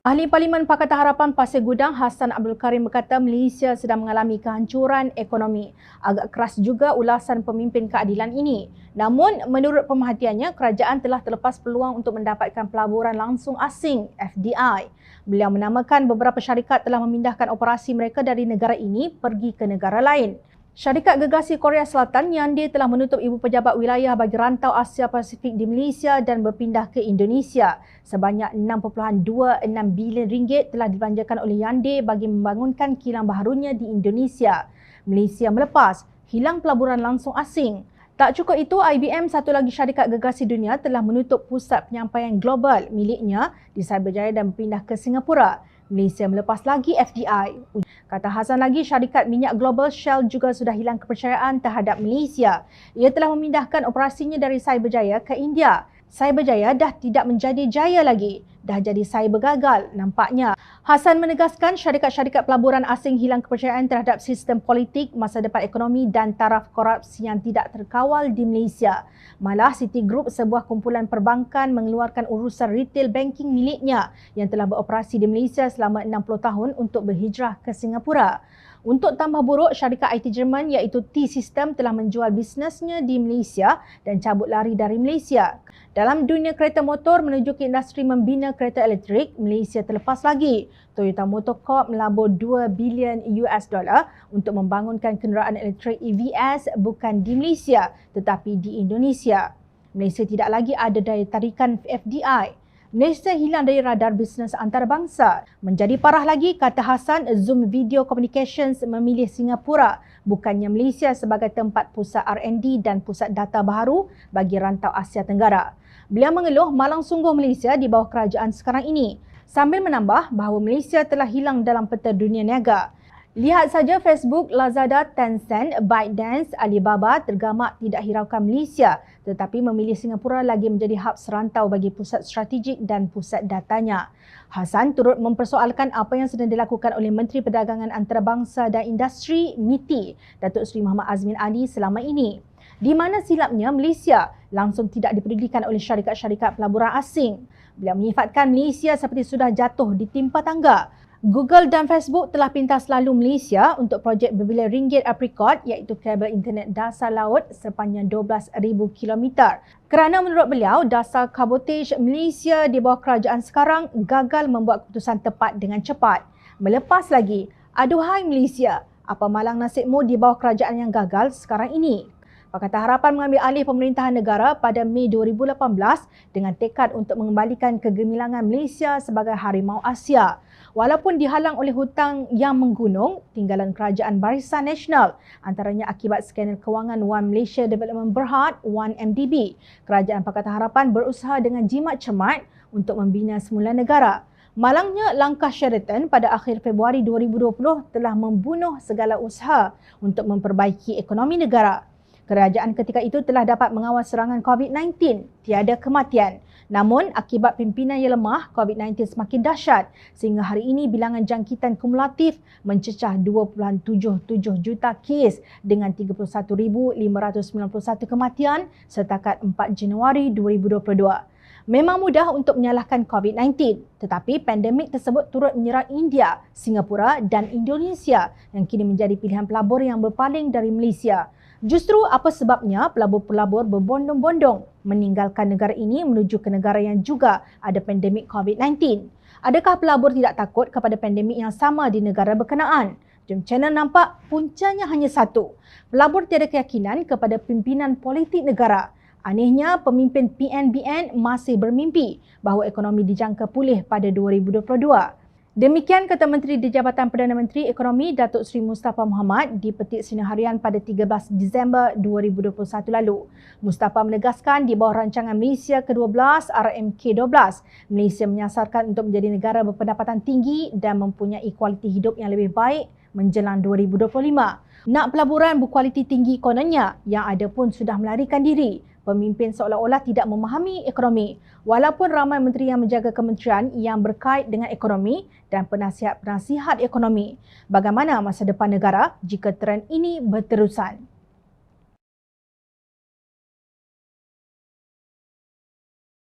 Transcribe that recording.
Ahli Parlimen Pakatan Harapan Pasir Gudang Hassan Abdul Karim berkata Malaysia sedang mengalami kehancuran ekonomi. Agak keras juga ulasan pemimpin keadilan ini. Namun, menurut pemerhatiannya, kerajaan telah terlepas peluang untuk mendapatkan pelaburan langsung asing (FDI). Beliau menamakan beberapa syarikat telah memindahkan operasi mereka dari negara ini pergi ke negara lain. Syarikat Gergasi Korea Selatan Hyundai telah menutup ibu pejabat wilayah bagi rantau Asia Pasifik di Malaysia dan berpindah ke Indonesia. Sebanyak 6.26 bilion ringgit telah dibelanjakan oleh Hyundai bagi membangunkan kilang baharunya di Indonesia. Malaysia melepas, hilang pelaburan langsung asing. Tak cukup itu, IBM, satu lagi syarikat gergasi dunia, telah menutup pusat penyampaian global miliknya di Cyberjaya dan berpindah ke Singapura. Malaysia melepas lagi FDI. Kata Hassan lagi, syarikat minyak global Shell juga sudah hilang kepercayaan terhadap Malaysia. Ia telah memindahkan operasinya dari Cyberjaya ke India. Cyberjaya dah tidak menjadi jaya lagi. Dah jadi cyber gagal nampaknya. Hassan menegaskan syarikat-syarikat pelaburan asing hilang kepercayaan terhadap sistem politik, masa depan ekonomi dan taraf korupsi yang tidak terkawal di Malaysia. Malah Citigroup, sebuah kumpulan perbankan, mengeluarkan urusan retail banking miliknya yang telah beroperasi di Malaysia selama 60 tahun untuk berhijrah ke Singapura. Untuk tambah buruk, syarikat IT Jerman iaitu T-System telah menjual bisnesnya di Malaysia dan cabut lari dari Malaysia. Dalam dunia kereta motor menuju ke industri membina kereta elektrik, Malaysia terlepas lagi. Toyota Motor Corp melabur 2 bilion US dollar untuk membangunkan kenderaan elektrik EVs bukan di Malaysia tetapi di Indonesia. Malaysia tidak lagi ada daya tarikan FDI. Malaysia hilang dari radar bisnes antarabangsa. Menjadi parah lagi, kata Hassan, Zoom Video Communications memilih Singapura bukannya Malaysia sebagai tempat pusat R&D dan pusat data baharu bagi rantau Asia Tenggara. Beliau mengeluh malang sungguh Malaysia di bawah kerajaan sekarang ini, sambil menambah bahawa Malaysia telah hilang dalam peta dunia niaga. Lihat saja Facebook, Lazada, Tencent, ByteDance, Alibaba tergamak tidak hiraukan Malaysia tetapi memilih Singapura lagi menjadi hub serantau bagi pusat strategik dan pusat datanya. Hassan turut mempersoalkan apa yang sedang dilakukan oleh Menteri Perdagangan Antarabangsa dan Industri MITI, Datuk Seri Muhammad Azmin Ali selama ini. Di mana silapnya Malaysia langsung tidak dipedulikan oleh syarikat-syarikat pelaburan asing. Beliau menyifatkan Malaysia seperti sudah jatuh ditimpa tangga. Google dan Facebook telah pintas lalu Malaysia untuk projek berbilion ringgit aprikot iaitu kabel internet dasar laut sepanjang 12,000 kilometer. Kerana menurut beliau, dasar kabotaj Malaysia di bawah kerajaan sekarang gagal membuat keputusan tepat dengan cepat. Melepas lagi, aduhai Malaysia, apa malang nasibmu di bawah kerajaan yang gagal sekarang ini? Pakatan Harapan mengambil alih pemerintahan negara pada Mei 2018 dengan tekad untuk mengembalikan kegemilangan Malaysia sebagai harimau Asia. Walaupun dihalang oleh hutang yang menggunung, tinggalan kerajaan Barisan Nasional, antaranya akibat skandal kewangan One Malaysia Development Berhad, 1MDB, kerajaan Pakatan Harapan berusaha dengan jimat cermat untuk membina semula negara. Malangnya, langkah Sheraton pada akhir Februari 2020 telah membunuh segala usaha untuk memperbaiki ekonomi negara. Kerajaan ketika itu telah dapat mengawal serangan COVID-19, tiada kematian. Namun, akibat pimpinan yang lemah, COVID-19 semakin dahsyat sehingga hari ini bilangan jangkitan kumulatif mencecah 2.77 juta kes dengan 31,591 kematian setakat 4 Januari 2022. Memang mudah untuk menyalahkan COVID-19, tetapi pandemik tersebut turut menyerang India, Singapura dan Indonesia yang kini menjadi pilihan pelabur yang berpaling dari Malaysia. Justru apa sebabnya pelabur-pelabur berbondong-bondong meninggalkan negara ini menuju ke negara yang juga ada pandemik COVID-19? Adakah pelabur tidak takut kepada pandemik yang sama di negara berkenaan? Jom channel nampak puncanya hanya satu. Pelabur tiada keyakinan kepada pimpinan politik negara. Anehnya, pemimpin PNBN masih bermimpi bahawa ekonomi dijangka pulih pada 2022. Demikian kata Menteri di Jabatan Perdana Menteri Ekonomi Datuk Seri Mustafa Mohamad di Petik Sinar Harian pada 13 Disember 2021 lalu. Mustafa menegaskan di bawah rancangan Malaysia ke-12 RMK12, Malaysia menyasarkan untuk menjadi negara berpendapatan tinggi dan mempunyai kualiti hidup yang lebih baik menjelang 2025. Nak pelaburan berkualiti tinggi kononnya, yang ada pun sudah melarikan diri. Pemimpin seolah-olah tidak memahami ekonomi, walaupun ramai menteri yang menjaga kementerian yang berkait dengan ekonomi dan penasihat-penasihat ekonomi. Bagaimana masa depan negara jika trend ini berterusan?